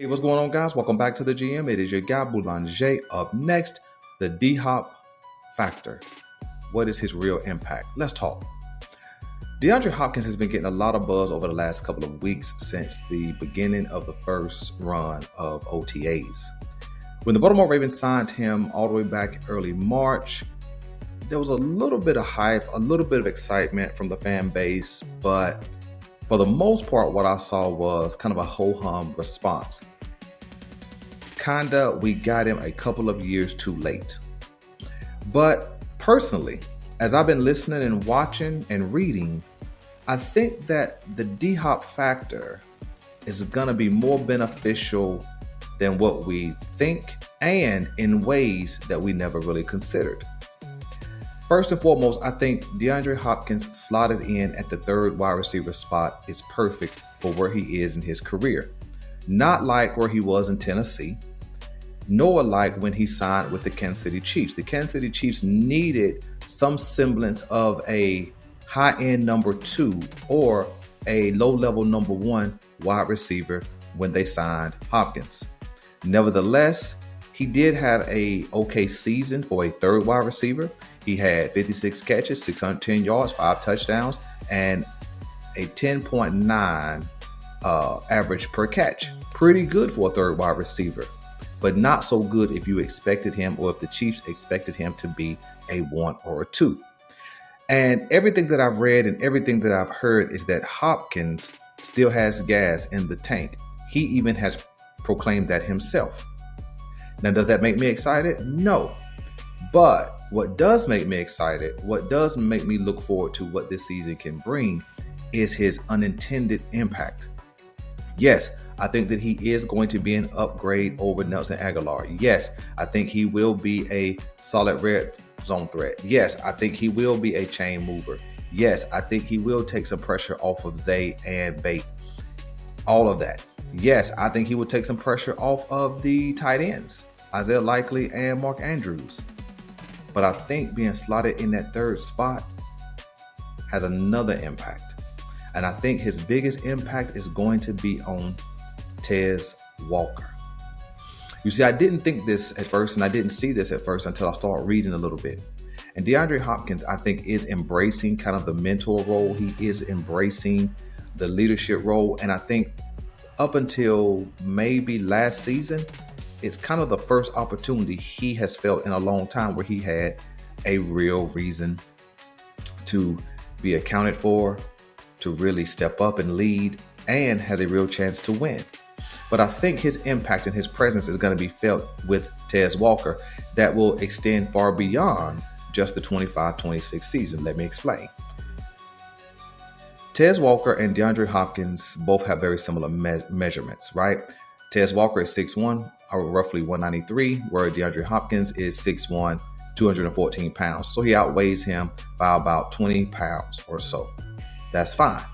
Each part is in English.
Hey, what's going on, guys? Welcome back to the GM. It is your guy, Boulanger. Up next, the D-Hop factor. What is his real impact? Let's talk. DeAndre Hopkins has been getting a lot of buzz over the last couple of weeks since the beginning of the first run of OTAs. When the Baltimore Ravens signed him all the way back early March, there was a little bit of hype, a little bit of excitement from the fan base, but for the most part, what I saw was kind of a ho-hum response. We got him a couple of years too late. But personally, as I've been listening and watching and reading, I think that the D-Hop factor is going to be more beneficial than what we think and in ways that we never really considered. First and foremost, I think DeAndre Hopkins slotted in at the third wide receiver spot is perfect for where he is in his career. Not like where he was in Tennessee, nor like when he signed with the Kansas City Chiefs. The Kansas City Chiefs needed some semblance of a high-end number 2 or a low-level number 1 wide receiver when they signed Hopkins. Nevertheless, he did have a okay season for a third wide receiver. He had 56 catches, 610 yards, 5 touchdowns, and a 10.9 average per catch. Pretty good for a third wide receiver, but not so good if you expected him or if the Chiefs expected him to be a 1 or a 2. And everything that I've read and everything that I've heard is that Hopkins still has gas in the tank. He even has proclaimed that himself. Now, does that make me excited? No. But what does make me excited, what does make me look forward to what this season can bring is his unintended impact. Yes, I think that he is going to be an upgrade over Nelson Aguilar. Yes, I think he will be a solid red zone threat. Yes, I think he will be a chain mover. Yes, I think he will take some pressure off of Zay and Bate. All of that. Yes, I think he will take some pressure off of the tight ends, Isaiah Likely and Mark Andrews. But I think being slotted in that third spot has another impact. And I think his biggest impact is going to be on Tez Walker. You see, I didn't think this at first, and I didn't see this at first until I started reading a little bit. And DeAndre Hopkins, I think, is embracing kind of the mentor role. He is embracing the leadership role. And I think up until maybe last season, it's kind of the first opportunity he has felt in a long time where he had a real reason to be accounted for, to really step up and lead, and has a real chance to win. But I think his impact and his presence is going to be felt with Tez Walker that will extend far beyond just the 25-26 season. Let me explain. Tez Walker and DeAndre Hopkins both have very similar measurements, right? Tez Walker is 6'1", or roughly 193, where DeAndre Hopkins is 6'1", 214 pounds. So he outweighs him by about 20 pounds or so. That's fine.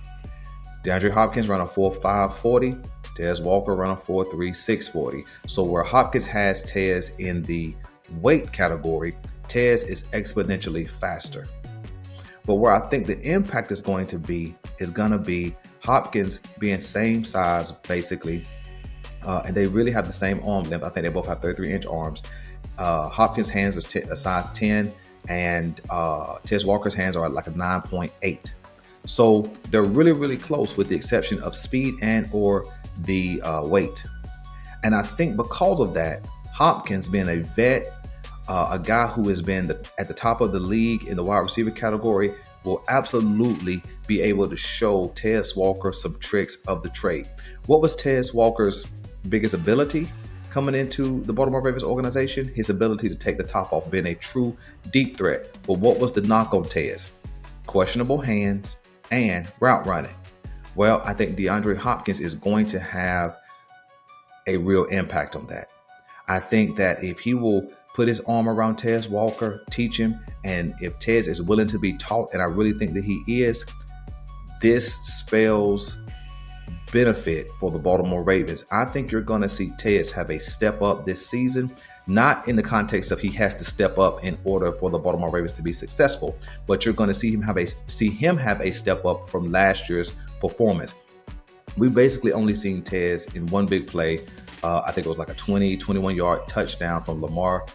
DeAndre Hopkins run a 4.5 40. Tez Walker run a 4.3 640. So where Hopkins has Tez in the weight category, Tez is exponentially faster. But where I think the impact is going to be Hopkins being same size, basically, and they really have the same arm length. I think they both have 33-inch arms. Hopkins' hands are a size 10, and Tez Walker's hands are like a 9.8. So they're really, really close with the exception of speed and or the weight. And I think because of that, Hopkins being a vet, a guy who has been at the top of the league in the wide receiver category, will absolutely be able to show Tez Walker some tricks of the trade. What was Tez Walker's biggest ability coming into the Baltimore Ravens organization? His ability to take the top off, being a true deep threat. But what was the knock on Tez? Questionable hands and route running. Well, I think DeAndre Hopkins is going to have a real impact on that. I think that if he will put his arm around Tez Walker, teach him, and if Tez is willing to be taught, and I really think that he is, this spells benefit for the Baltimore Ravens. I think you're going to see Tez have a step up this season, not in the context of he has to step up in order for the Baltimore Ravens to be successful, but you're going to see him have a step up from last year's performance. We've basically only seen Tez in one big play I think it was like a 20, 21-yard touchdown from Lamar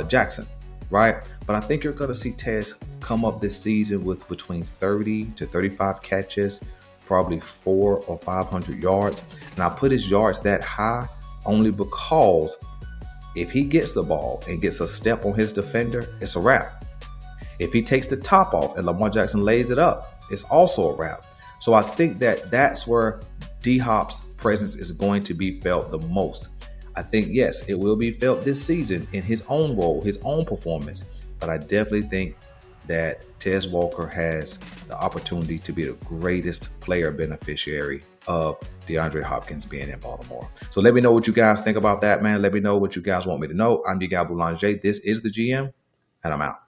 Jackson, right? But I think you're going to see Tez come up this season with between 30 to 35 catches, probably 400 or 500 yards. And I put his yards that high only because if he gets the ball and gets a step on his defender, it's a wrap. If he takes the top off and Lamar Jackson lays it up, it's also a wrap. So I think that that's where D-Hop's presence is going to be felt the most. I think, yes, it will be felt this season in his own role, his own performance, but I definitely think that Tez Walker has the opportunity to be the greatest player beneficiary of DeAndre Hopkins being in Baltimore. So let me know what you guys think about that, man. Let me know what you guys want me to know. I'm your guy, Boulanger. This is the GM, and I'm out.